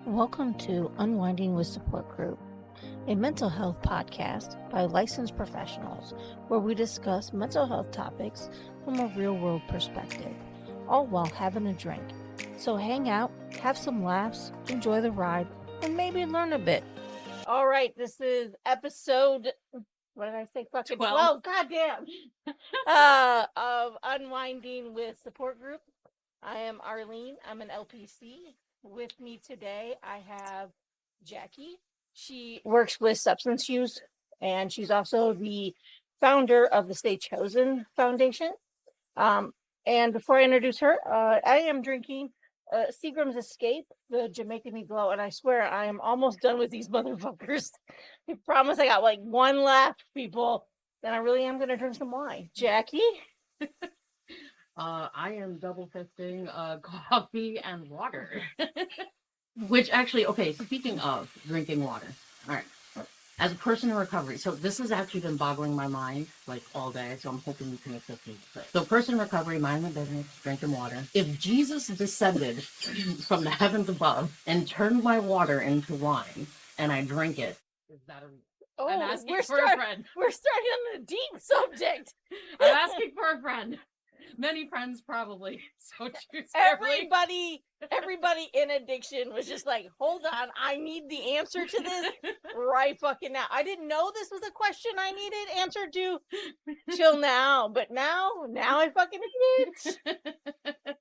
Welcome to Unwinding with Support Group, a mental health podcast by licensed professionals where we discuss mental health topics from a real world perspective, all while having a drink. So hang out, have some laughs, enjoy the ride, and maybe learn a bit. All right, this is episode, what did I say? Fucking 12. Goddamn. Of Unwinding with Support Group. I am Arlene. I'm an LPC. With me today, I have Jackie. She works with substance use, and she's also the founder of the Stay Chosen Foundation. And before I introduce her, I am drinking Seagram's Escape, the Jamaican Me Glow, and I swear I am almost done with these motherfuckers. I promise I got like one left, people. Then I really am going to drink some wine. Jackie? I am double fisting coffee and water. Which actually, okay, speaking of drinking water, all right, as a person in recovery, so this has actually been boggling my mind like all day, so I'm hoping you can assist me with it. So, person in recovery, mind my business, drinking water. If Jesus descended from the heavens above and turned my water into wine and I drink it, is that a Oh, I'm asking for a friend. We're starting on a deep subject. I'm asking for a friend. Many friends probably. So choose carefully. Everybody in addiction was just like, hold on, I need the answer to this right fucking now. I didn't know this was a question I needed answered to till now, but now I fucking get.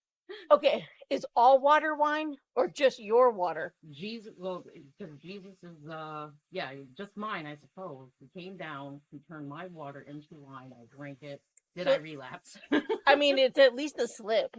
Okay, is all water wine or just your water? Jesus, well, because Jesus is, just mine, I suppose. He came down, he turned my water into wine, I drank it. Did I relapse? I mean, it's at least a slip.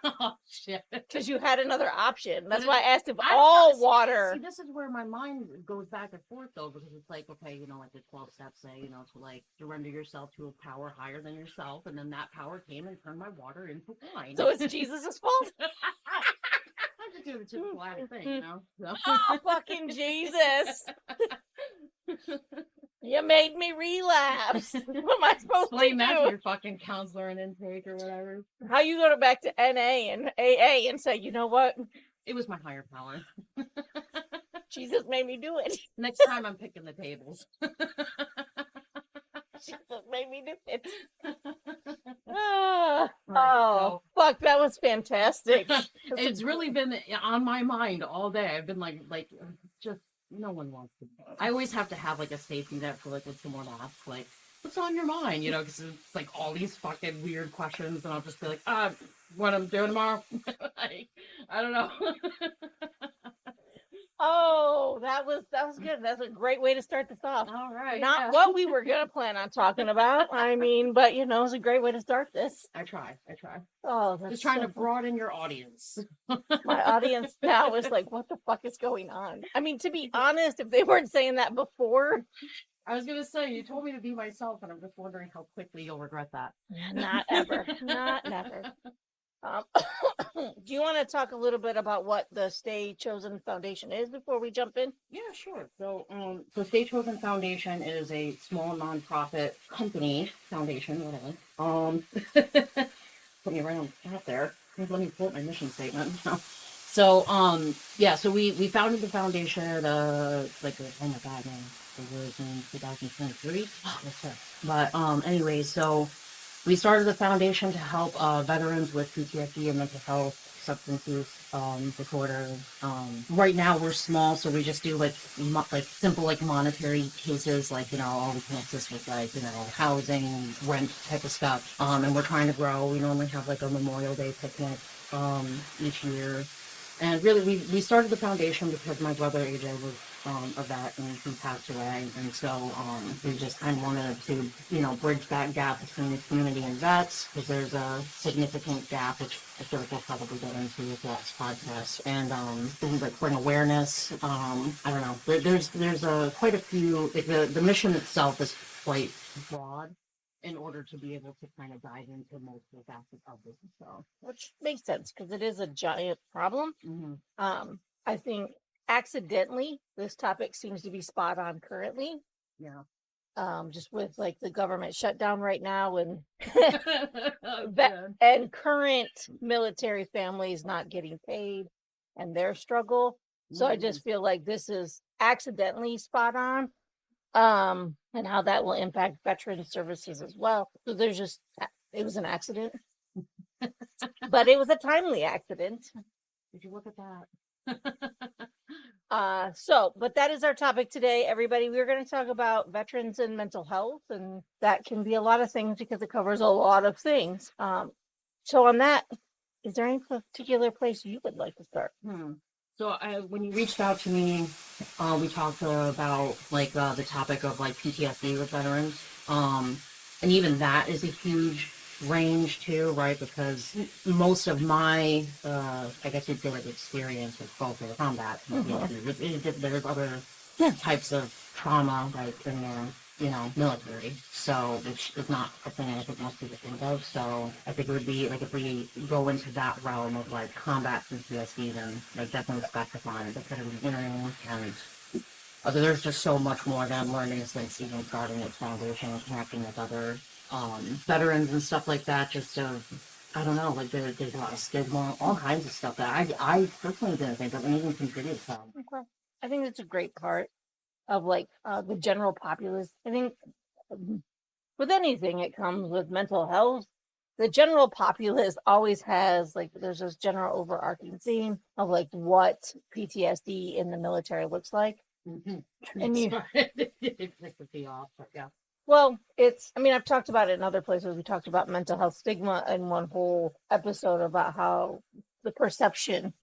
Oh, shit. Because you had another option. That's why I asked if all water. See, this is where my mind goes back and forth, though, because it's like, okay, like the 12 steps say, to like surrender yourself to a power higher than yourself. And then that power came and turned my water into wine. So it's Jesus' fault? I just do the typical ass thing, So. Oh, fucking Jesus. You made me relapse. What am I supposed Explain to that do? to your fucking counselor and intake or whatever. How you go back to NA and AA and say, you know what? It was my higher power. Jesus made me do it. Next time I'm picking the tables. Jesus made me do it. Fuck, that was fantastic. It's really been on my mind all day. I've been like just no one wants to. I always have to have like a safety net for like when someone asks like, what's on your mind? Because it's like all these fucking weird questions, and I'll just be like, what I'm doing tomorrow. Like, I don't know. Oh, that was good. That's a great way to start this off. All right. Not what we were gonna plan on talking about. I mean, but it's a great way to start this. I try. Oh, that's just trying to broaden your audience. My audience now is like, what the fuck is going on? I mean, to be honest, if they weren't saying that before. I was gonna say, you told me to be myself, and I'm just wondering how quickly you'll regret that. Not ever. Not never. Do you want to talk a little bit about what the Stay Chosen Foundation is before we jump in? Yeah, sure. So, Stay Chosen Foundation is a small nonprofit company foundation, whatever. Put me right on the spot there. Let me pull up my mission statement. So, so we founded the foundation oh my god, man, it was in 2023. But anyways, so we started the foundation to help veterans with PTSD and mental health, substance use disorders. Right now we're small, so we just do like simple like monetary cases, like we can assist with housing, rent type of stuff. And we're trying to grow. We normally have like a Memorial Day picnic each year. And really, we started the foundation because my brother AJ was a vet and he passed away, and so we just kind of wanted to bridge that gap between the community and vets, because there's a significant gap which I feel like we'll probably get into with that podcast, and like bring awareness. I don't know. There's quite a few. Like the mission itself is quite broad, in order to be able to kind of dive into multiple facets of this. So, which makes sense because it is a giant problem. Mm-hmm. I think accidentally this topic seems to be spot on currently. Yeah. Just with like the government shutdown right now and and current military families not getting paid and their struggle. So I just feel like this is accidentally spot on, and how that will impact veteran services as well. So there's just, it was an accident, but it was a timely accident. Did you look at that? But that is our topic today, everybody. We're going to talk about veterans and mental health, and that can be a lot of things because it covers a lot of things. So on that, is there any particular place you would like to start? So when you reached out to me, we talked about like the topic of like PTSD with veterans, and even that is a huge range too, right? Because most of my, I guess you'd say like experience with both of combat PTSD. There's other types of trauma like in the military. So which is not a thing I think most people think of. So I think it would be like if we go into that realm of like combat PTSD, then like definitely specifying the kind of learning and there's just so much more that I'm learning since even starting at foundation and connecting with other veterans and stuff like that. Just I don't know, like there's a lot of stigma, all kinds of stuff that I personally didn't think of and even contribute to. Okay. I think it's a great part of like the general populace. I think with anything, it comes with mental health. The general populace always has like there's this general overarching theme of like what PTSD in the military looks like. And you, yeah. well, it's, I mean, I've talked about it in other places. We talked about mental health stigma in one whole episode about how the perception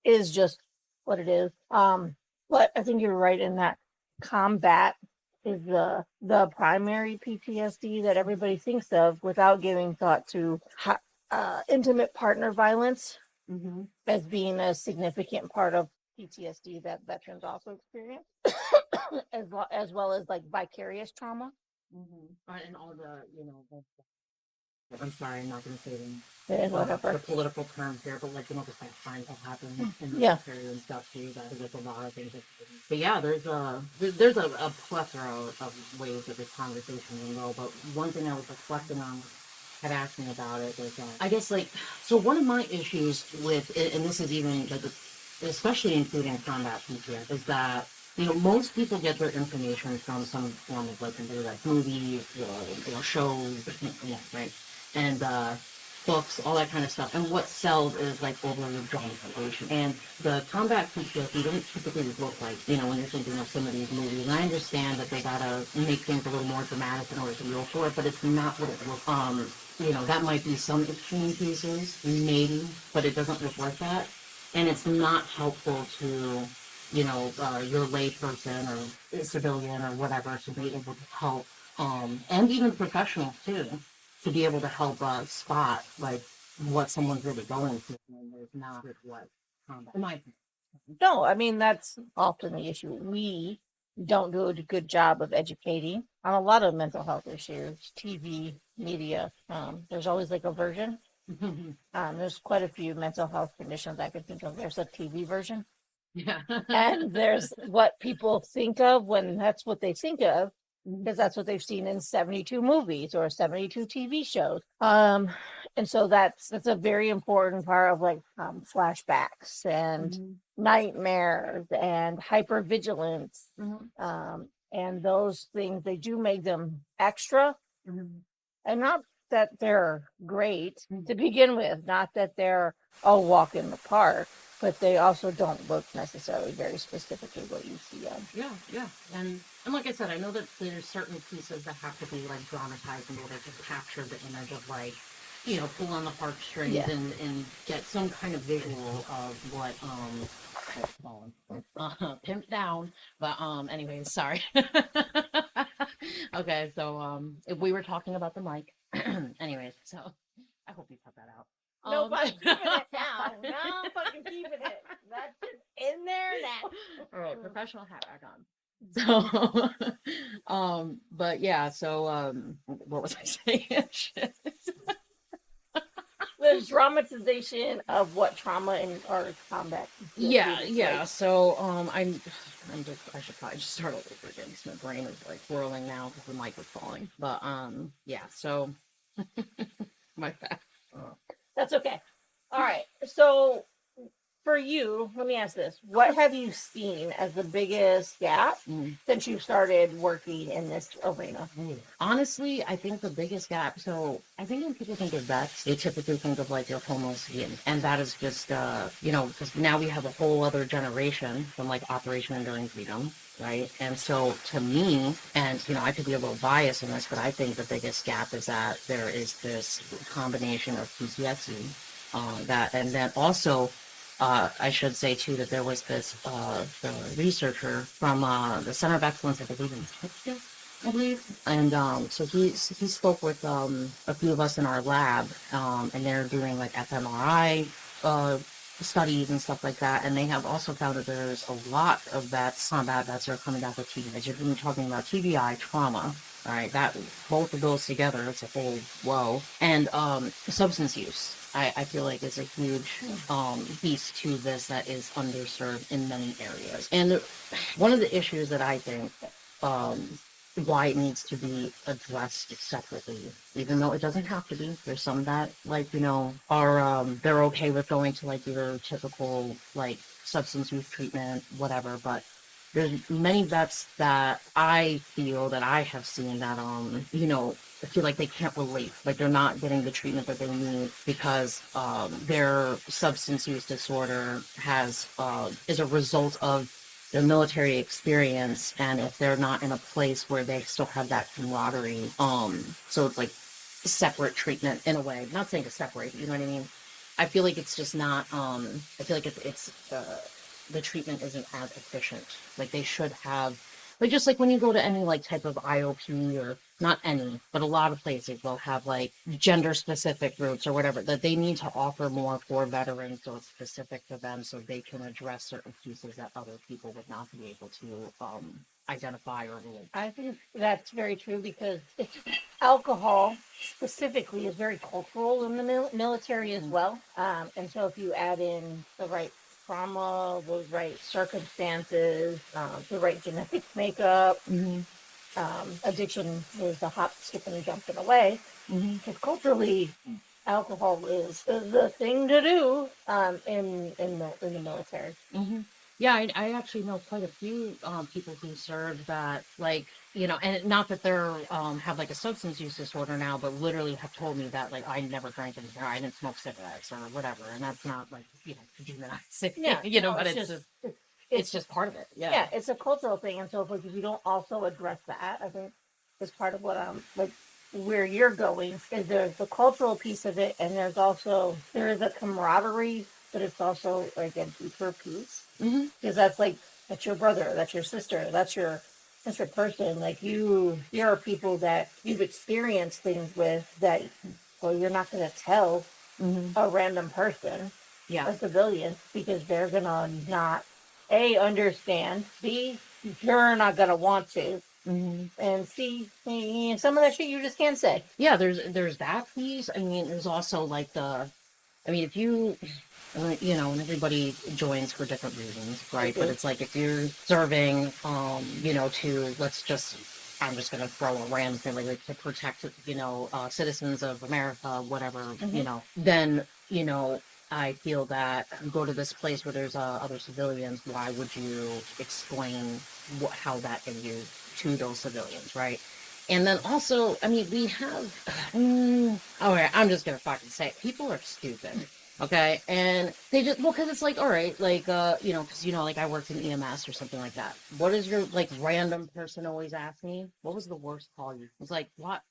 is just what it is. But I think you're right in that combat is the primary PTSD that everybody thinks of without giving thought to intimate partner violence as being a significant part of PTSD that veterans also experience, as well as like vicarious trauma. And all the, I'm sorry, I'm not going to say them. Whatever. The political terms here, but like, the crimes that happen in the military and stuff too, that there's a lot of things that, but yeah, there's a plethora of ways that this conversation can go, but one thing I was reflecting on had asked me about it was, I guess like, so one of my issues with, and this is even like, especially including combat PTSD, is that most people get their information from some form of like movies, shows, right, and books, all that kind of stuff. And what sells is like overly dramatization. And the combat PTSD doesn't typically look like when you're thinking of some of these movies. And I understand that they gotta make things a little more dramatic in order to go for it, but it's not what it looks. That might be some extreme cases, maybe, but it doesn't look like that. And it's not helpful to your layperson or civilian or whatever to be able to help, and even professionals too, to be able to help spot like what someone's really going through when there's not what combat. In my opinion. No, I mean that's often the issue. We don't do a good job of educating on a lot of mental health issues, TV, media. There's always like a version. There's quite a few mental health conditions I could think of. There's a TV version. Yeah. And there's what people think of when that's what they think of, because that's what they've seen in 72 movies or 72 TV shows. And so that's a very important part of like flashbacks and nightmares and hypervigilance. And those things, they do make them extra. And not that they're great to begin with, not that they're a walk in the park, but they also don't look necessarily very specifically what you see on. Yeah. And like I said, I know that there's certain pieces that have to be like dramatized in order to capture the image of like, pull on the heartstrings and get some kind of visual of what pimped down. But anyways, sorry. Okay, so if we were talking about the mic. Anyways, so I hope you cut that out. Nope, I'm keeping it now. No, I'm fucking keeping it. That's just in there now. All right, professional hat back on. So, but yeah, so what was I saying? Shit. The dramatization of what trauma and or combat. Yeah. So I should probably just start all over again because my brain is like whirling now because the mic was falling. But yeah. So my bad. That's okay. All right. So for you, let me ask this. What have you seen as the biggest gap since you started working in this arena? Honestly, I think the biggest gap, so I think when people think of vets, they typically think of like your homelessty, and that is just, because now we have a whole other generation from like Operation Enduring Freedom, right? And so to me, and I could be a little biased in this, but I think the biggest gap is that there is this combination of PTSD, and then also, I should say too that there was this the researcher from the Center of Excellence, I believe in Texas, I believe, and so he spoke with a few of us in our lab, and they're doing like fMRI studies and stuff like that, and they have also found that there's a lot of vets, combat vets, are coming back with TBI. You've been talking about TBI trauma. All right, that both of those together, it's a whole whoa. And substance use, I feel like is a huge piece to this that is underserved in many areas. And one of the issues that I think why it needs to be addressed separately, even though it doesn't have to be. There's some that are they're okay with going to like your typical like substance use treatment, whatever, but there's many vets that I feel that I have seen that I feel like they can't relate, like they're not getting the treatment that they need because their substance use disorder is a result of their military experience, and if they're not in a place where they still have that camaraderie, so it's like separate treatment in a way. Not saying to separate, you know what I mean? I feel like it's just not. I feel like it's the treatment isn't as efficient. Like they should have, like just like when you go to any like type of IOP or not any, but a lot of places they'll have like gender specific groups or whatever that they need to offer more for veterans, so it's specific to them, so they can address certain pieces that other people would not be able to identify or relate. I think that's very true because alcohol specifically is very cultural in the military as well. And so if you add in the right trauma, the right circumstances, the right genetic makeup, addiction is the hop, skipping, and jumping away. Because culturally, alcohol is the thing to do in the military. Yeah, I actually know quite a few people who served that, like, and not that they're have like a substance use disorder now, but literally have told me that like I never drank anything, or I didn't smoke cigarettes or whatever, and that's not like demonizing, Yeah, but it's just part of it. Yeah, it's a cultural thing, and so if you don't also address that, I think it's part of what like where you're going is there's the cultural piece of it, and there is a camaraderie, but it's also like a deeper piece because that's your brother, that's your sister, that's your person. Like you're people that you've experienced things with that, well, you're not going to tell a random person, a civilian, because they're gonna not understand, B, you're not gonna want to. And C, some of that shit you just can't say. Yeah, there's that piece. I mean, there's also like if you, and everybody joins for different reasons, right? But it's like if you're serving, I'm just gonna throw a random thing like to protect, citizens of America, whatever, then I feel that you go to this place where there's other civilians. Why would you explain how that can use to those civilians, right? And then also, I mean, we have. All right, I'm just gonna fucking say it. People are stupid. Okay, and they just because it's like, all right, like because like I worked in EMS or something like that. What is your like random person always ask me? What was the worst call you? It's like what?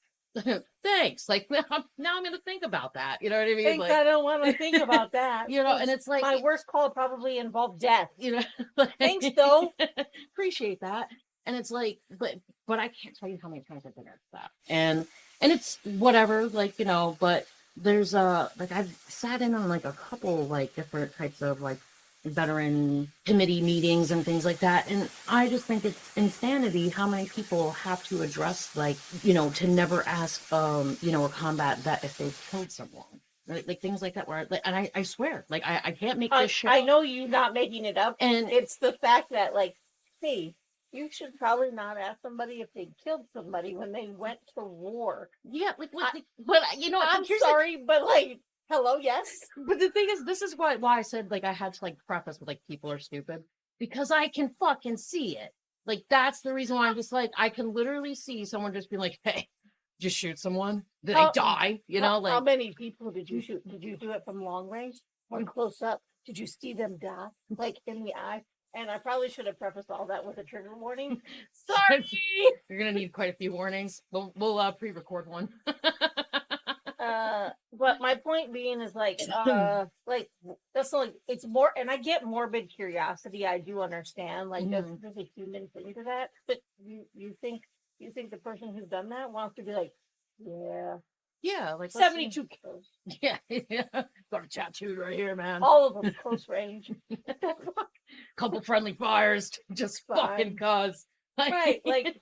Thanks. Like now I'm gonna think about that. You know what I mean? Thanks, like, I don't want to think about that. And it's like my worst call probably involved death. Like, thanks though. Appreciate that. And it's like, but I can't tell you how many times I've been asked that. And it's whatever, like, but there's like I've sat in on like a couple like different types of like veteran committee meetings and things like that, and I just think it's insanity how many people have to address like to never ask a combat vet if they've killed someone, like things like that, where like, and I swear, like I can't make this shit. I know you're not making it up, and it's the fact that like, hey, you should probably not ask somebody if they killed somebody when they went to war. Yeah, like what? I'm sorry, but like Hello, yes. But the thing is, this is why I said like I had to like preface with like people are stupid because I can fucking see it. Like that's the reason why I'm just like I can literally see someone just be like, "Hey, just shoot someone. Did they How, die?" You how, know, how like many people did you shoot? Did you do it from long range or close up? Did you see them die, like in the eye? And I probably should have prefaced all that with a trigger warning. Sorry. you're gonna need quite a few warnings. We'll pre-record one. But my point being is like that's like it's more, and I get morbid curiosity. I do understand, like there's a human thing to that. But you think the person who's done that wants to be like, yeah, Yeah, like 72 kills, yeah, yeah. Got a tattooed right here, man. all of them close range. Couple friendly fires, just fucking Fine. cause. Right, like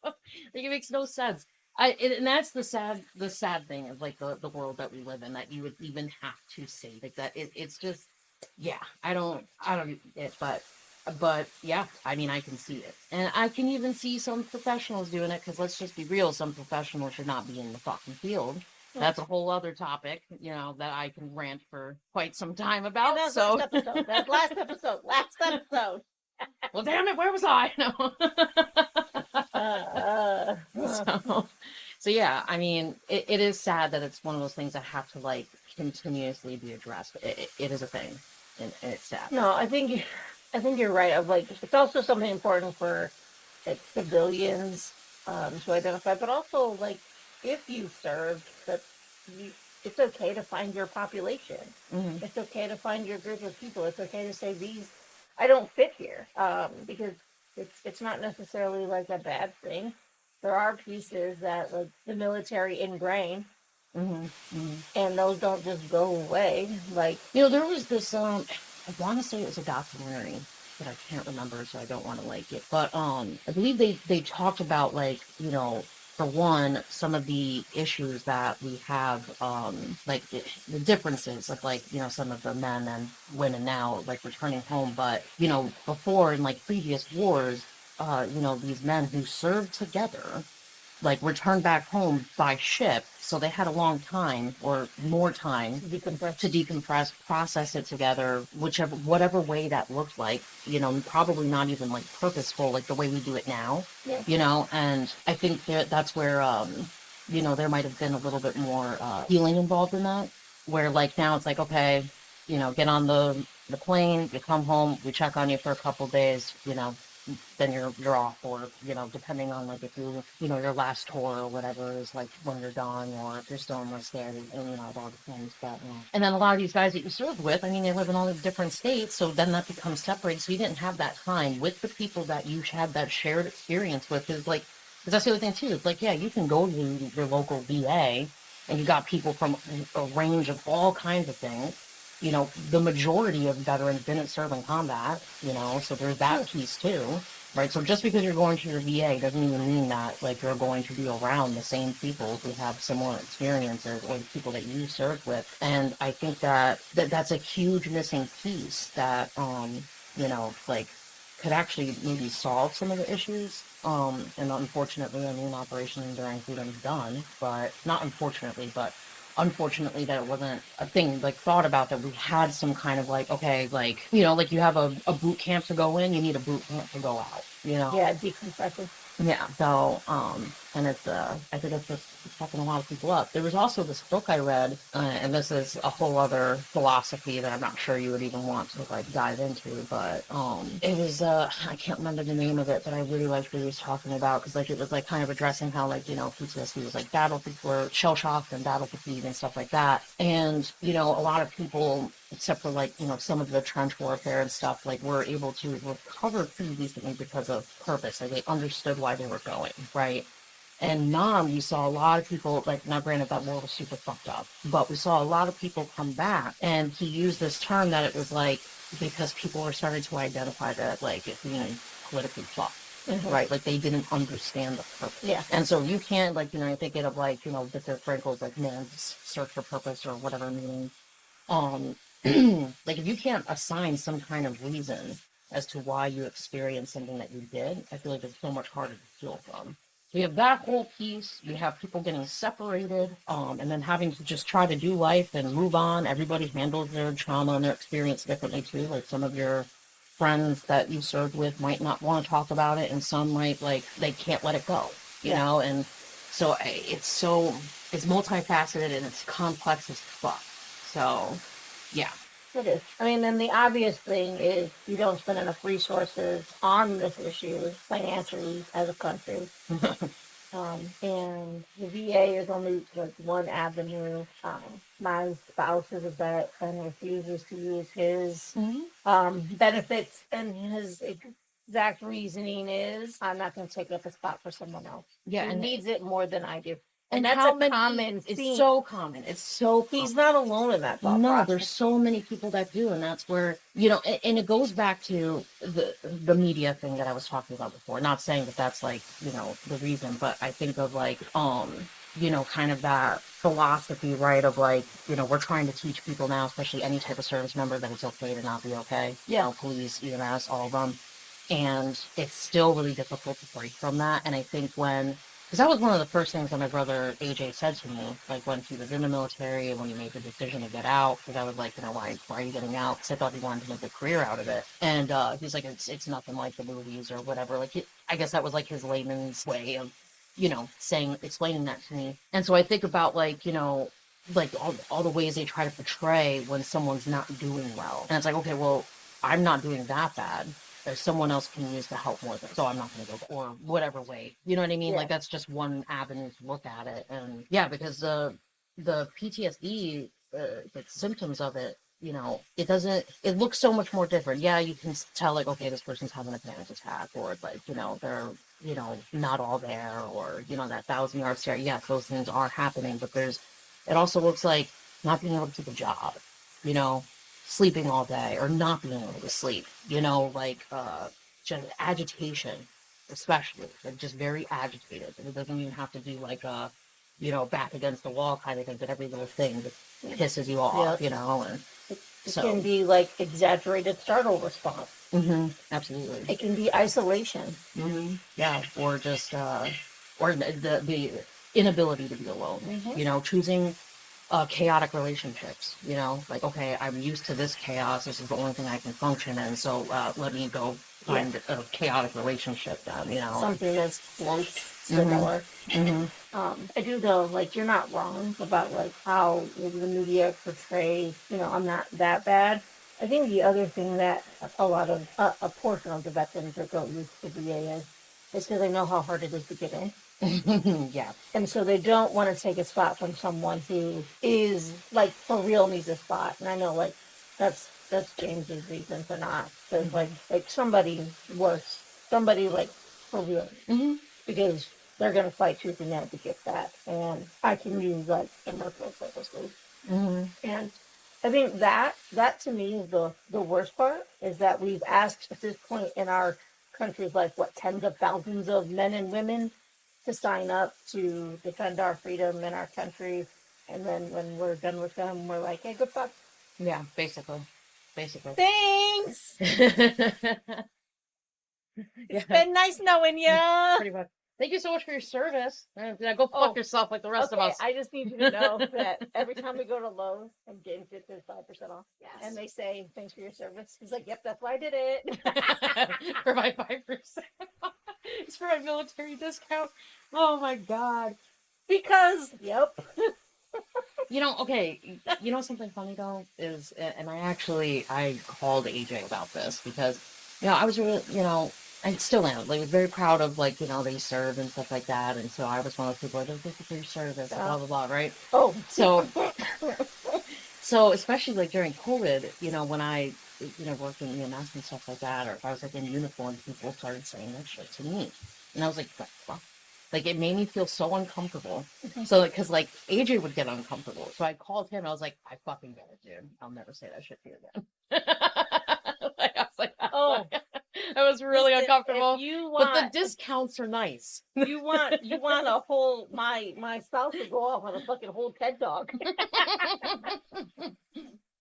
Like it makes no sense. And that's the sad thing of like the world that we live in, that you would even have to say like that. It's just, yeah, I don't get it, but yeah, I mean, I can see it, and I can even see some professionals doing it. Because let's just be real, some professionals should not be in the fucking field. That's a whole other topic, that I can rant for quite some time about. that's So last episode. That's last episode. Last episode. well, damn it, where was I? No. Uh, so, so yeah, I mean, it is sad that it's one of those things that have to like continuously be addressed. It is a thing, and it's sad. no, I think you're right. Of like, it's also something important for like civilians to identify, but also like if you served, that you, it's okay to find your population. Mm-hmm. It's okay to find your group of people. It's okay to say these, I don't fit here, because it's not necessarily like a bad thing. There are pieces that like the military ingrain, Mm-hmm. Mm-hmm. and those don't just go away. Like There was this I want to say it was a documentary, but I can't remember, so I don't want to like it. But I believe they talked about like for one, some of the issues that we have, like the differences of like some of the men and women now like returning home, but before in like previous wars, these men who served together like returned back home by ship, so they had a long time or more time to decompress, process it together, whatever way that looked like, probably not even like purposeful like the way we do it now. yeah. And I think that's where there might have been a little bit more healing involved in that, where like now it's like, okay, get on the plane, you come home, we check on you for a couple days, then you're off, or depending on like if your last tour or whatever is like when you're done, or if you're still in the state, and it all depends. But and then a lot of these guys that you served with, I mean, they live in all the different states, so then that becomes separated. So you didn't have that time with the people that you had that shared experience with. Because that's the other thing too. It's like, yeah, you can go to your local VA, and you got people from a range of all kinds of things. The majority of veterans didn't serve in combat, so there's that piece too, right? So just because you're going to your VA doesn't even mean that, like, you're going to be around the same people who have similar experiences or the people that you served with. And I think that's a huge missing piece that, like, could actually maybe solve some of the issues. And unfortunately, I mean, Operation Enduring Freedom's done, but not unfortunately, but unfortunately that it wasn't a thing like thought about, that we had some kind of like, okay, like like you have a boot camp to go in, you need a boot camp to go out, Yeah, decompressing. yeah. So and it's I think it's just fucking a lot of people up. There was also this book I read, and this is a whole other philosophy that I'm not sure you would even want to like dive into, but it was I can't remember the name of it, but I really liked what he was talking about, because like it was like kind of addressing how like PTSD was like battle for shell shock and battle fatigue and stuff like that. And a lot of people, except for like some of the trench warfare and stuff, like were able to recover pretty decently because of purpose. Like they understood why they were going, right? And we saw a lot of people, like, now granted that war was super fucked up, but we saw a lot of people come back, and he used this term that it was like, because people were starting to identify that, like, it's being politically fucked. Mm-hmm. Right, like they didn't understand the purpose. Yeah. And so you can't, like, thinking of like, Viktor Frankl's like man's search for purpose or whatever meaning. Like if you can't assign some kind of reason as to why you experienced something that you did, I feel like it's so much harder to heal from. We have that whole piece. We have people getting separated, and then having to just try to do life and move on. Everybody handles their trauma and their experience differently too. Like some of your friends that you served with might not want to talk about it, and some might like they can't let it go, you know. And so it's multifaceted and it's complex as fuck. So yeah. It is. I mean, and the obvious thing is you don't spend enough resources on this issue financially as a country. And the VA is only like one avenue. My spouse is a vet and refuses to use his benefits, and his exact reasoning is, I'm not going to take up a spot for someone else. Yeah, He and needs it more than I do. and that's how a many? common It's theme. so common. It's so common. He's not alone in that thought No, process. there's so many people that do, and that's where, you know, and it goes back to the media thing that I was talking about before. Not saying that that's like, you know, the reason, but I think of like, you know, kind of that philosophy, right? Of like, you know, we're trying to teach people now, especially any type of service member, that it's okay to not be okay. Yeah. You know, police, EMS, all of them. And it's still really difficult to break from that. And I think because that was one of the first things that my brother AJ said to me, like when he was in the military and when he made the decision to get out. Because I was like, you know, why are you getting out? Because I thought he wanted to make a career out of it. And he's like, it's nothing like the movies or whatever. Like, I guess that was like his layman's way of, you know, explaining that to me. And so I think about like, you know, like all the ways they try to portray when someone's not doing well. And it's like, okay, well, I'm not doing that bad. There's someone else can use to help more than, so I'm not going to go, or whatever way, you know what I mean? Yeah. Like that's just one avenue to look at it. And yeah, because the PTSD, the symptoms of it, you know, it looks so much more different. Yeah, you can tell like, okay, this person's having a panic attack, or like, you know, they're, you know, not all there, or, you know, that 1,000-yard stare. Yes, those things are happening, but it also looks like not being able to do the job, you know, sleeping all day or not being able to sleep, you know, like just agitation, especially, like just very agitated. And it doesn't even have to do like a, you know, back against the wall kind of thing, but every little thing that pisses you off, you know. And it can be like exaggerated startle response. Absolutely. It can be isolation. Yeah, or just or the inability to be alone. You know, choosing chaotic relationships, you know, like, okay, I'm used to this chaos. This is the only thing I can function in. So let me go find a chaotic relationship then, you know. Something that's close, similar. I do though, like, you're not wrong about like how the media portrays, you know, I'm not that bad. I think the other thing that a lot of, a portion of the veterans that go use the VA is because they know how hard it is to get in. Yeah. And so they don't want to take a spot from someone who is like for real needs a spot. And I know like that's James's reason for not. There's like somebody worse, somebody like for real, because they're gonna fight tooth and nail to get that. And I can use like commercial purposes. And I think that to me is the worst part, is that we've asked at this point in our country's like what, tens of thousands of men and women to sign up to defend our freedom in our country, and then when we're done with them, we're like, hey, good fuck. Yeah, basically. Thanks. It's been nice knowing you. Pretty much. Thank you so much for your service. Yeah, go fuck yourself like the rest of us. I just need you to know that every time we go to Lowe's and James gets his 5% off, and they say, thanks for your service, he's like, yep, that's why I did it. For my 5%. It's for my military discount. Oh my god. Because, yep. You know, okay, you know something funny though is, and I called AJ about this because, you know, I was really, you know, I still am, like, very proud of, like, you know, they serve and stuff like that, and so I was one of those people like, thank you for your service, blah, blah, blah, right? Oh. So especially, like, during COVID, you know, when I, you know, worked in EMS and stuff like that, or if I was, like, in uniform, people started saying that shit to me. And I was like, what the fuck? Like, it made me feel so uncomfortable. So, because, like, AJ would get uncomfortable. So I called him, and I was like, I fucking get it, dude. I'll never say that shit to you again. Like, I was like, oh. I was really uncomfortable. But the discounts are nice. You want a whole, my spouse to go off on a fucking whole TED Talk.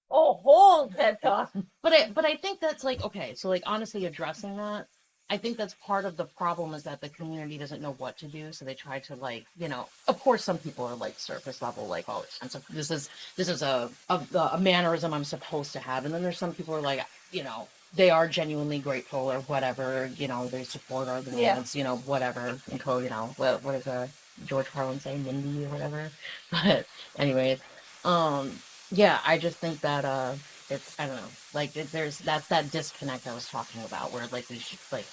A whole TED Talk. But I think that's like, okay, so like honestly addressing that, I think that's part of the problem is that the community doesn't know what to do, so they try to like, of course, some people are like surface level, like, oh, this is a mannerism I'm supposed to have, and then there's some people who are like, they are genuinely grateful or whatever, they support our demands, whatever, and what is George Carlin saying, Mindy or whatever, but anyways, um, yeah, I just think that it's I don't know, like that's that disconnect I was talking about, where like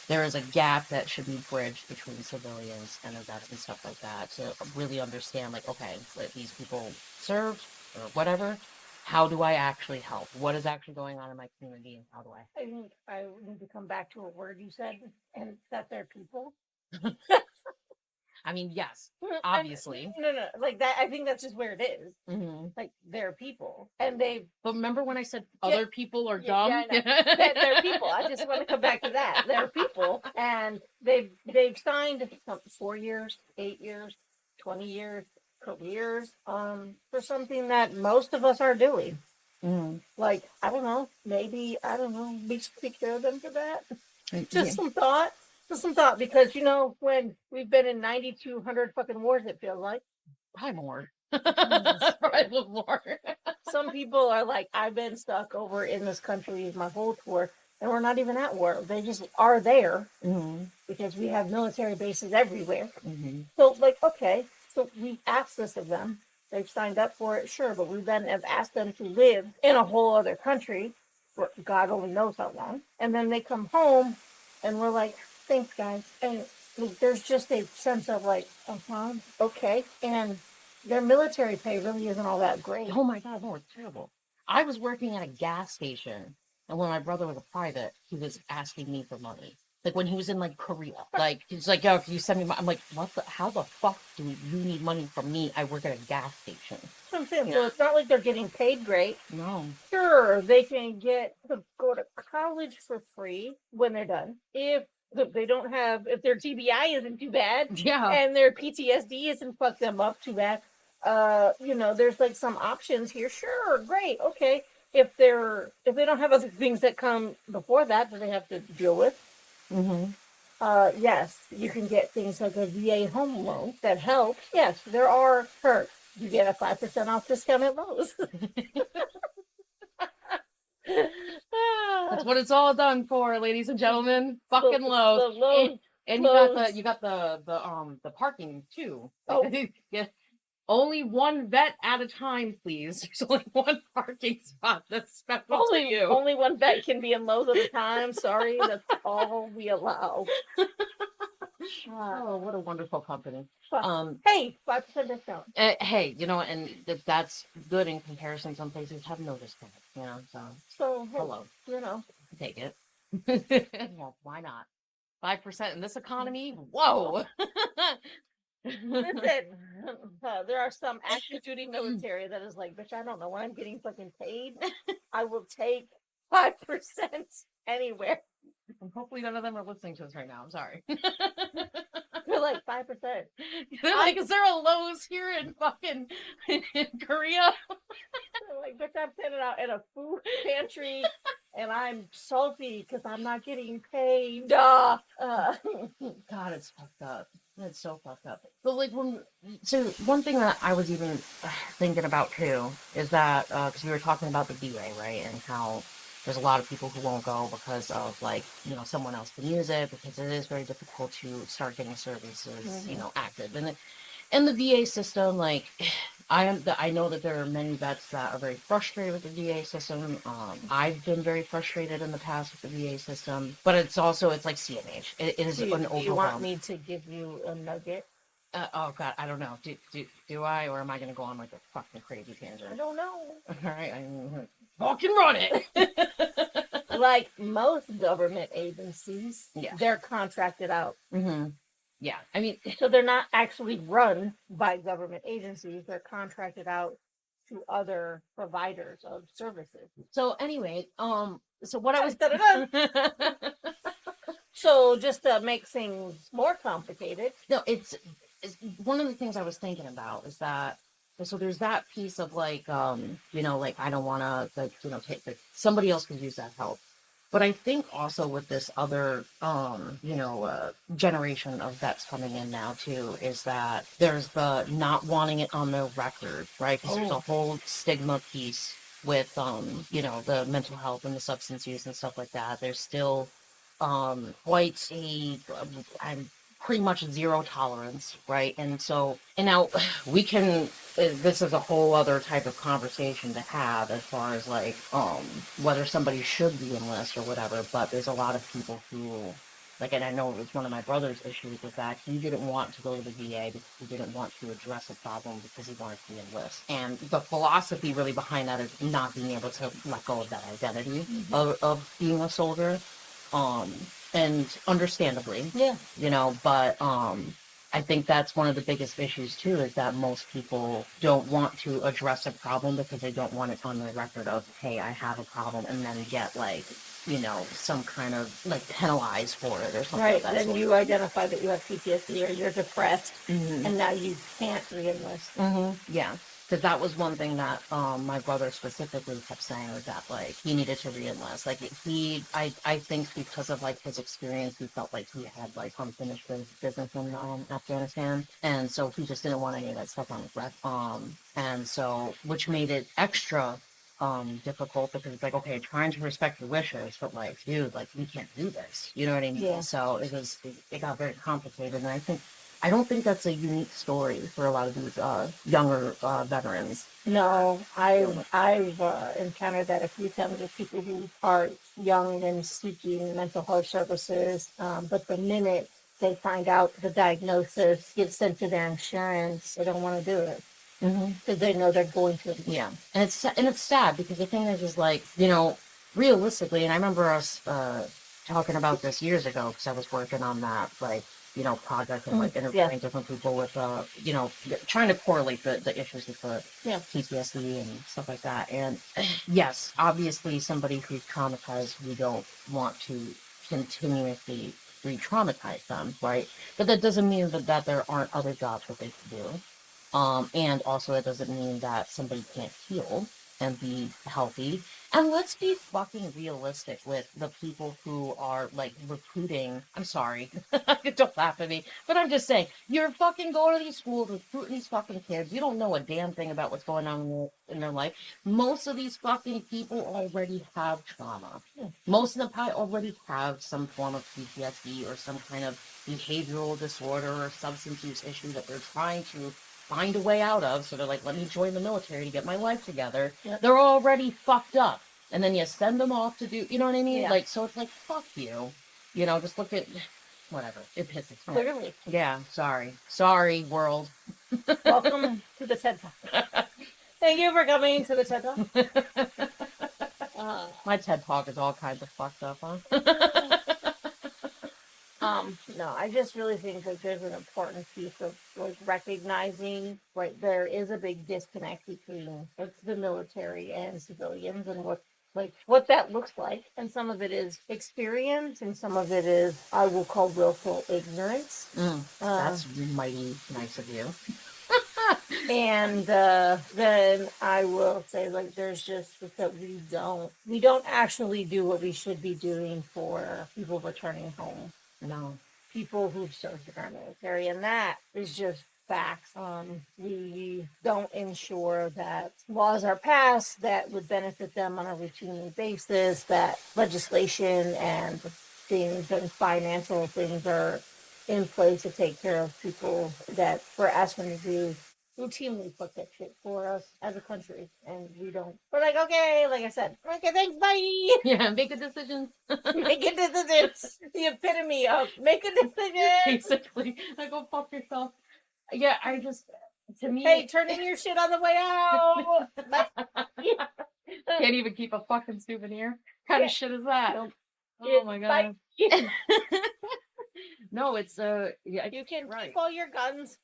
there is a gap that should be bridged between civilians and vets and stuff like that to really understand, like, okay, like these people serve or whatever. How do I actually help? What is actually going on in my community, and how do I? I think I need to come back to a word you said, and that they're people. I mean, yes, And- obviously. No, like that. I think that's just where it is. Mm-hmm. Like they're people, and they. But remember when I said Yeah, other people are dumb? Yeah, I know. They're people. I just want to come back to that. They're people, and they've signed 4 years, 8 years, 20 years careers for something that most of us are doing. Mm. Like, I don't know, maybe, I don't know, we should take care of them for that. Yeah. Just some thought. Just some thought, because when we've been in 9,200 fucking wars, it feels like. Probably more. Probably more. Some people are like, I've been stuck over in this country my whole tour, and we're not even at war. They just are there because we have military bases everywhere. So, like, okay, so we've asked this of them. They've signed up for it, sure, but we then have asked them to live in a whole other country for God only knows how long. And then they come home, and we're like, thanks, guys. And there's just a sense of like, okay. And their military pay really isn't all that great. Oh my God, no, it's terrible. I was working at a gas station, and when my brother was a private, he was asking me for money. Like when he was in like Korea, like he's like, "Yo, can you send me money?" I'm like, "What? How the fuck do you need money from me? I work at a gas station." That's what I'm saying. So it's not like they're getting paid great. No. Sure, they can get to go to college for free when they're done. If they don't have, if their TBI isn't too bad, and their PTSD isn't fucked them up too bad, there's like some options here. Sure, great, okay. If they don't have other things that come before that they have to deal with, yes, you can get things like a VA home loan that helps. Yes, there are perks. You get a 5% off discount at Lowe's. That's what it's all done for, ladies and gentlemen. Fucking Lowe's. And you got the parking too. Oh. Yeah. Only one vet at a time, please. There's only one parking spot that's special to you. Only one vet can be in Lowe's at a time. Sorry, that's all we allow. Oh, what a wonderful company. Hey, 5% discount. Hey, and that's good in comparison. Some places have no discount, So hello. Take it. Well, why not? 5% in this economy? Whoa! Listen, there are some active duty military that is like, bitch, I don't know when I'm getting fucking paid. I will take 5% anywhere. Hopefully none of them are listening to us right now. I'm sorry. They're like 5%. They're like, is there a Lowe's here in fucking in Korea? They're like, bitch, I'm sitting out in a food pantry and I'm salty because I'm not getting paid. God, it's fucked up. It's so fucked up. But like one thing that I was even thinking about too is that because we were talking about the VA, right, and how there's a lot of people who won't go because of like someone else can use it, because it is very difficult to start getting services active, and in the VA system, like I know that there are many vets that are very frustrated with the VA system. I've been very frustrated in the past with the VA system, but it's like CNH. It is an overwhelm. Do you want me to give you a nugget? Oh God, I don't know. Do I, or am I going to go on like a fucking crazy tangent? I don't know. All right, fucking run it. Like most government agencies, they're contracted out. Yeah, I mean, so they're not actually run by government agencies. They're contracted out to other providers of services. So anyway, so what I was so just to make things more complicated. No, it's one of the things I was thinking about is that. So there's that piece of like, like I don't want to, like, take somebody else can use that help. But I think also with this other, generation of vets coming in now too, is that there's the not wanting it on their record, right? Because there's a whole stigma piece with, the mental health and the substance use and stuff like that. There's still, quite I'm pretty much zero tolerance, right? And now we can, this is a whole other type of conversation to have as far as like whether somebody should be enlist or whatever, but there's a lot of people who like, and I know it was one of my brother's issues with that he didn't want to go to the VA because he didn't want to address a problem because he wanted to enlist. And the philosophy really behind that is not being able to let go of that identity of being a soldier. Um and understandably, Yeah. but I think that's one of the biggest issues too, is that most people don't want to address a problem because they don't want it on their record of, hey, I have a problem, and then get like, some kind of like penalized for it or something Right. like that. Then you identify that you have PTSD or you're depressed, Mm-hmm. and now you can't re-enlist. Mm-hmm. Yeah. Because that was one thing that my brother specifically kept saying, was that like he needed to re-enlist. Like I think because of like his experience, he felt like he had like unfinished business in Afghanistan, and so he just didn't want any of that stuff on his record. And so which made it extra difficult, because it's like, okay, trying to respect your wishes, but like, dude, like we can't do this. You know what I mean? Yeah. So it got very complicated, and I don't think that's a unique story for a lot of these younger veterans. No, I've encountered that a few times with people who are young and seeking mental health services. But the minute they find out the diagnosis gets sent to their insurance, they don't want to do it because they know they're going to. Yeah, and it's sad, because the thing is like, realistically, and I remember us talking about this years ago, because I was working on that like, project of like interviewing different people with trying to correlate the issues with the PTSD and stuff like that. And yes, obviously somebody who's traumatized, we don't want to continuously re-traumatize them, right? But that doesn't mean that there aren't other jobs that they can do. And also it doesn't mean that somebody can't heal and be healthy. And let's be fucking realistic with the people who are like recruiting. I'm sorry, don't laugh at me, but I'm just saying, you're fucking going to these schools, recruiting these fucking kids. You don't know a damn thing about what's going on in their life. Most of these fucking people already have trauma. Most of them probably already have some form of PTSD or some kind of behavioral disorder or substance use issue that they're trying to find a way out of. So they're like, let me join the military to get my life together. Yep. They're already fucked up. And then you send them off to do, you know what I mean? Yeah. Like, so it's like, fuck you. Just look at, whatever. It pisses me. Clearly. Yeah, sorry. Sorry, world. Welcome to the TED Talk. Thank you for coming to the TED Talk. My TED Talk is all kinds of fucked up, huh? No, I just really think that there's an important piece of like recognizing, right, there is a big disconnect between like the military and civilians and what that looks like. And some of it is experience and some of it is, I will call, willful ignorance. That's mighty nice of you. And then I will say, like, there's just that we don't actually do what we should be doing for people returning home. No. People who've served in our military, and that is just facts. We don't ensure that laws are passed that would benefit them on a routine basis, that legislation and things and financial things are in place to take care of people that we're asking to do routinely put that shit for us as a country, and we don't. We're like, okay, like I said, okay, thanks, bye. Yeah, make a decision. Make a decision. The epitome of make a decision. Basically, like, go fuck yourself. Yeah, to me, hey, turn in your shit on the way out. Can't even keep a fucking souvenir. What kind of shit is that? Nope. Oh my god. No, it's yeah. You can keep all your guns.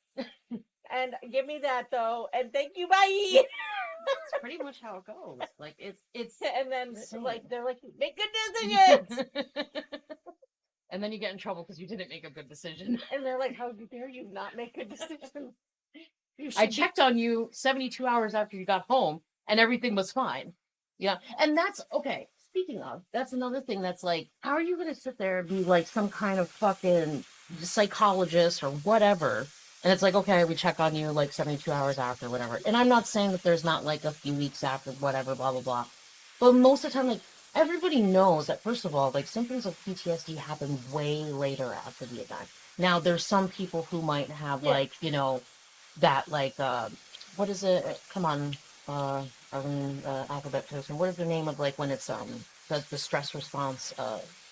And give me that though, and thank you, bye. That's pretty much how it goes. Like it's and then like they're like, make good decisions. And then you get in trouble because you didn't make a good decision. And they're like, how dare you not make a decision? I checked on you 72 hours after you got home, and everything was fine. Yeah, and that's okay. speaking of, that's another thing that's like, how are you going to sit there and be like some kind of fucking psychologist or whatever? And it's like, okay, we check on you like 72 hours after, whatever. And I'm not saying that there's not like a few weeks after, whatever, blah, blah, blah. But most of the time, like, everybody knows that, first of all, like, symptoms of PTSD happen way later after the event. Now, there's some people who might have, like, you know, that, like, what is it? Come on, Arlene, alphabet person. What is the name of, like, when it's, the stress response,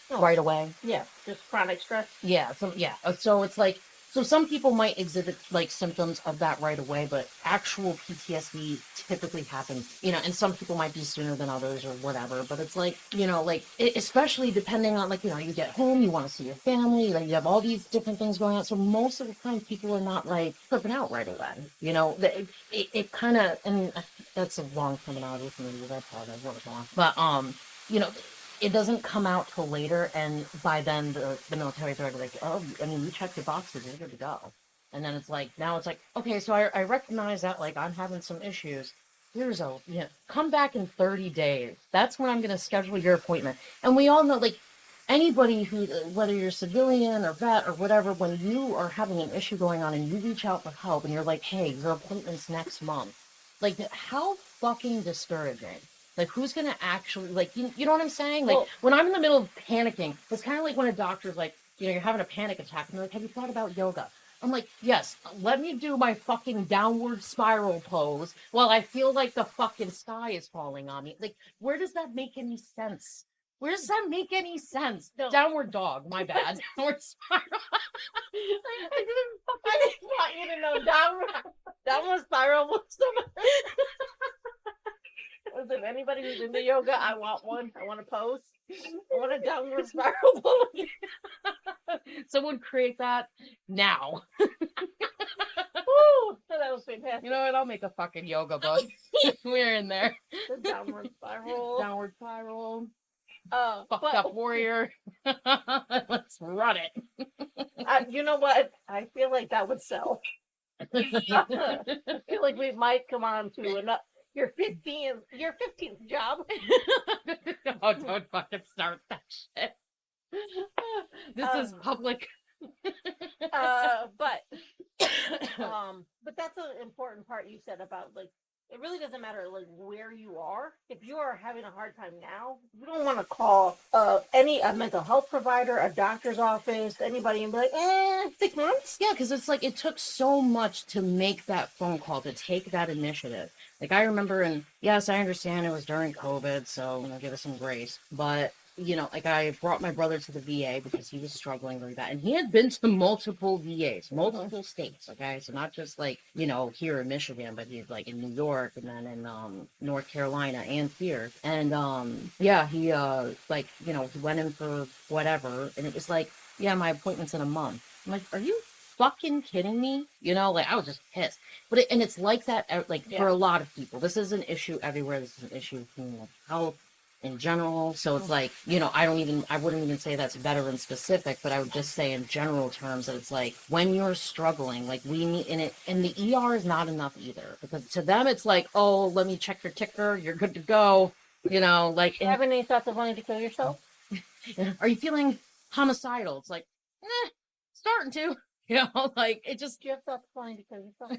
right away? Yeah, just chronic stress. Yeah, so it's like, so some people might exhibit like symptoms of that right away, but actual PTSD typically happens, you know, and some people might be sooner than others or whatever, but it's like, you know, like, especially depending on, like, you know, you get home, you want to see your family, like, you have all these different things going on, so most of the time people are not, like, flipping out right away, you know, it kind of, and that's a long terminology for me, because I apologize, what was wrong, but, you know, it doesn't come out till later, and by then the military authority like, oh, I mean, you checked your boxes, you're good to go. And then it's like, now it's like, okay, so I recognize that, like, I'm having some issues. Here's a, you know, come back in 30 days. That's when I'm going to schedule your appointment. And we all know, like, anybody who, whether you're civilian or vet or whatever, when you are having an issue going on and you reach out for help and you're like, hey, your appointment's next month. Like, how fucking discouraging. Like, who's going to actually, like, you know what I'm saying? Like, when I'm in the middle of panicking, it's kind of like when a doctor's like, you know, you're having a panic attack, and they're like, have you thought about yoga? I'm like, yes, let me do my fucking downward spiral pose while I feel like the fucking sky is falling on me. Like, where does that make any sense? Where does that make any sense? No. Downward dog, my bad. Downward spiral. I didn't want you to know downward spiral was Listen, anybody who's into yoga, I want one. I want a pose. I want a downward spiral pose. Someone create that now. Woo! That was fantastic. You know what? I'll make a fucking yoga book. We're in there. The downward spiral. Downward spiral. Fucked up warrior. Let's run it. You know what? I feel like that would sell. I feel like we might come on to enough. Your 15th job. Oh, don't fucking start that shit. This is public. But that's an important part you said about, like, it really doesn't matter, like, where you are. If you are having a hard time now, you don't want to call a mental health provider, a doctor's office, anybody, and be like, 6 months? Yeah, because it's like, it took so much to make that phone call, to take that initiative. Like, I remember, and yes, I understand it was during COVID, so I'll give us some grace, but, you know, like, I brought my brother to the VA because he was struggling really bad, and he had been to multiple VAs, multiple states, okay, so not just, like, you know, here in Michigan, but he's, like, in New York, and then in North Carolina, and here, and yeah, he like, you know, he went in for whatever, and it was like, yeah, my appointment's in a month. I'm like, are you fucking kidding me? You know, like, I was just pissed. But it's like that, like, for a lot of people. This is an issue everywhere. This is an issue with mental health in general. So it's like, you know, I wouldn't even say that's veteran specific, but I would just say in general terms that it's like, when you're struggling, like, we need, and the ER is not enough either, because to them it's like, oh, let me check your ticker, you're good to go, you know, like. Do you have any thoughts of wanting to kill yourself? Are you feeling homicidal? It's like, starting to. You know, like, it just. Do you have thoughts of wanting to kill yourself?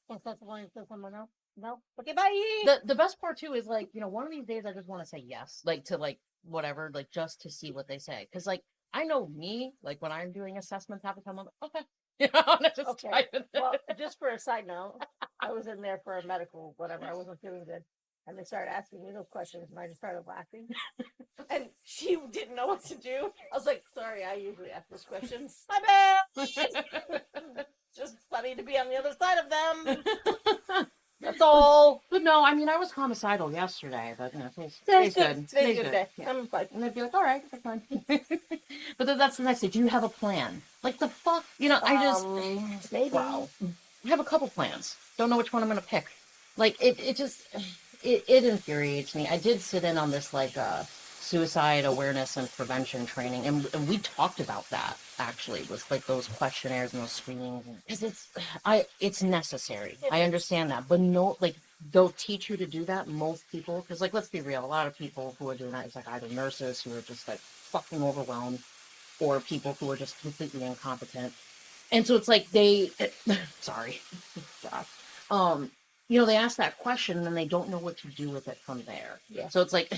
Or thoughts of wanting to kill someone else? No? Okay, bye! The best part, too, is, like, you know, one of these days I just want to say yes. Like, to, like, whatever, like, just to see what they say. Because, like, I know me, like, when I'm doing assessments half the time, I'm like, okay. You know, just okay. Well, just for a side note, I was in there for a medical whatever. I wasn't feeling good. And they started asking me those questions, and I just started laughing. And she didn't know what to do. I was like, sorry, I usually ask those questions. My bad! Just funny to be on the other side of them. That's all. But no, I mean, I was homicidal yesterday, but, you know, today's good. Today's good day. Yeah. I'm fine. And they'd be like, all right, that's fine. But then that's the next thing. Do you have a plan? Like, the fuck? You know, I just. Maybe. Wow. I have a couple plans. Don't know which one I'm going to pick. Like, it just. It infuriates me. I did sit in on this, like, suicide awareness and prevention training, and we talked about that, actually, with, like, those questionnaires and those screenings, because it's necessary. I understand that, but no, like, they'll teach you to do that. Most people, because like let's be real, a lot of people who are doing that is like either nurses who are just like fucking overwhelmed, or people who are just completely incompetent. And so it's like they, sorry, Josh. They ask that question and then they don't know what to do with it from there. Yeah. So it's like,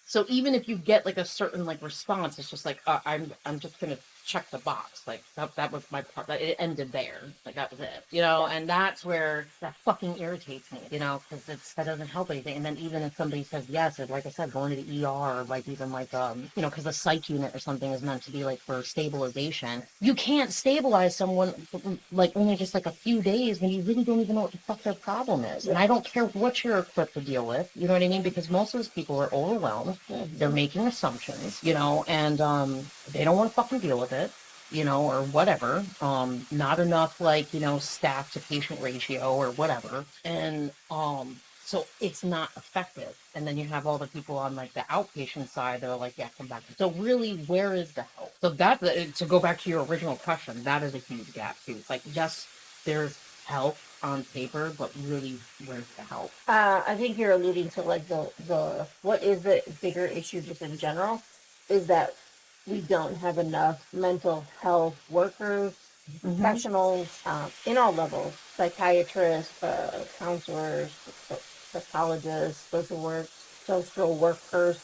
so even if you get like a certain like response, it's just like I'm just gonna check the box. Like that was my part. It ended there. Like that was it. Yeah. And that's where that fucking irritates me. Because that doesn't help anything. And then even if somebody says yes, or like I said, going to the ER, or like even like because the psych unit or something is meant to be like for stabilization. You can't stabilize someone like only just like a few days when you really don't even know what the fuck their problem is. And I don't care what you're equipped to deal with. You know what I mean? Because most of those people are overwhelmed. They're making assumptions, and they don't want to fucking deal with it, or whatever. Not enough like, staff to patient ratio or whatever. And so it's not effective. And then you have all the people on like the outpatient side that are like, yeah, come back. So really, where is the help? So that, to go back to your original question, that is a huge gap too. Like, yes, there's help on paper, but really, where's the help? I think you're alluding to like the what is the bigger issue just in general is that we don't have enough mental health workers, professionals in all levels, psychiatrists, counselors, psychologists, social workers.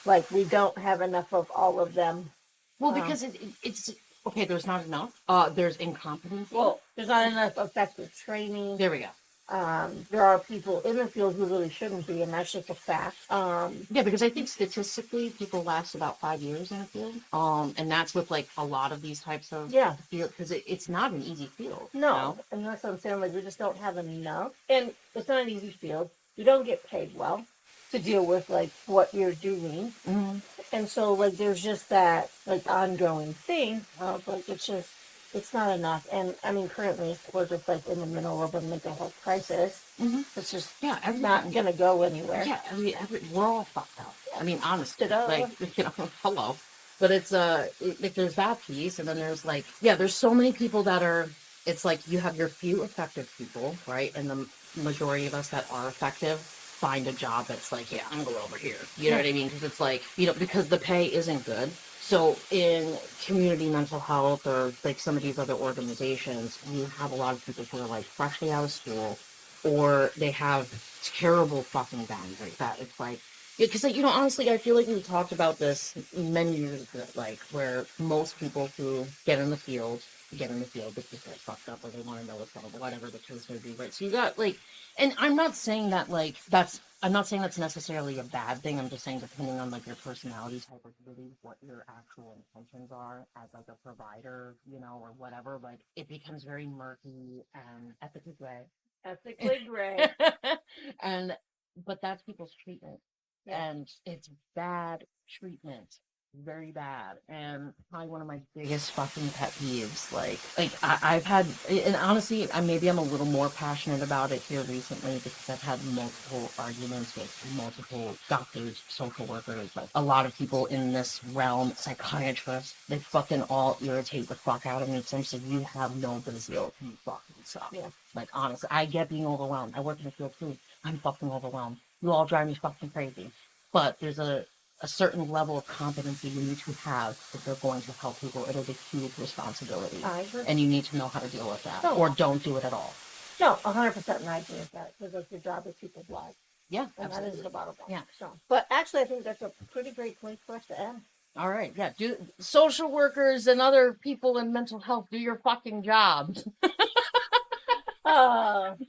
Like we don't have enough of all of them. Well, because it's okay. There's not enough. There's incompetency. Well, there's not enough effective training. There we go. There are people in the field who really shouldn't be, and that's just a fact. Yeah, because I think statistically, people last about 5 years in a field. And that's with like a lot of these types of field, because it's not an easy field. No, and that's what I'm saying. Like we just don't have enough, and it's not an easy field. You don't get paid well to deal with like what you're doing, and so like there's just that like ongoing thing of like it's not enough. And I mean, currently we're just like in the middle of a mental health crisis. It's just not gonna go anywhere. Yeah, we're all fucked up. I mean, honestly, like hello. But it's like there's that piece, and then there's like there's so many people that are. It's like you have your few effective people, right, and the majority of us that are effective find a job that's like, I'm gonna go over here. You know what I mean? Because it's like because the pay isn't good. So in community mental health or like some of these other organizations, you have a lot of people who are like freshly out of school, or they have terrible fucking boundaries that it's like, because honestly, I feel like we talked about this many years ago, like where most people who get in the field because they're fucked up or they want to know what's wrong, whatever the case may be, right? So you got like, and I'm not saying that like I'm not saying that's necessarily a bad thing. I'm just saying depending on like your personality type or really what your actual intentions are as like a provider, or whatever, like it becomes very murky and ethically gray. But that's people's treatment. And it's bad treatment. Very bad. And probably one of my biggest fucking pet peeves. I've had, and honestly, maybe I'm a little more passionate about it here recently because I've had multiple arguments with multiple doctors, social workers, like a lot of people in this realm, psychiatrists. They fucking all irritate the fuck out of me. So I'm just like, you have no business. You fucking suck. Yeah. Like, honestly, I get being overwhelmed. I work in the field too. I'm fucking overwhelmed. You all drive me fucking crazy. But there's a certain level of competency you need to have if they're going to help people. It is a huge responsibility. And you need to know how to deal with that. Or don't do it at all. No, 100%, and I agree with that because that's your job is people's lives. Yeah, and absolutely. that is the bottom line. Yeah. So, but actually, I think that's a pretty great place for us to end. All right. Yeah. Do social workers and other people in mental health do your fucking jobs.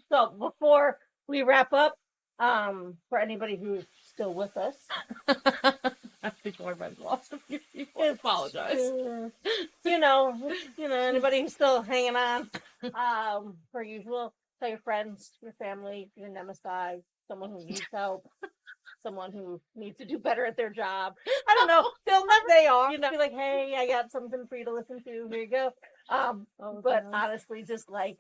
So before we wrap up, for anybody who's still with us, before I've lost a few people, I apologize. Anybody who's still hanging on, per usual, tell your friends, your family, your nemesis, someone who needs help, someone who needs to do better at their job. I don't know. They'll know they are. Be like, hey, I got something for you to listen to. Here you go. But honestly, just like,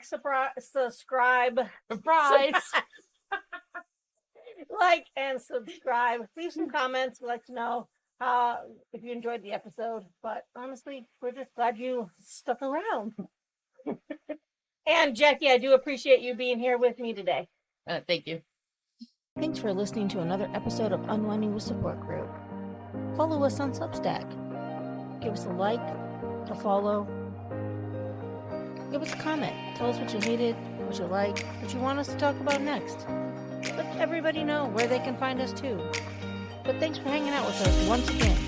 subscribe. Surprise. Like and subscribe. Leave some comments. We'd like to know if you enjoyed the episode. But honestly, we're just glad you stuck around. And Jackie, I do appreciate you being here with me today. Thank you. Thanks for listening to another episode of Unwinding with Support Group. Follow us on Substack. Give us a like, a follow. Give us a comment. Tell us what you hated, what you like, what you want us to talk about next. Let everybody know where they can find us too. But thanks for hanging out with us once again.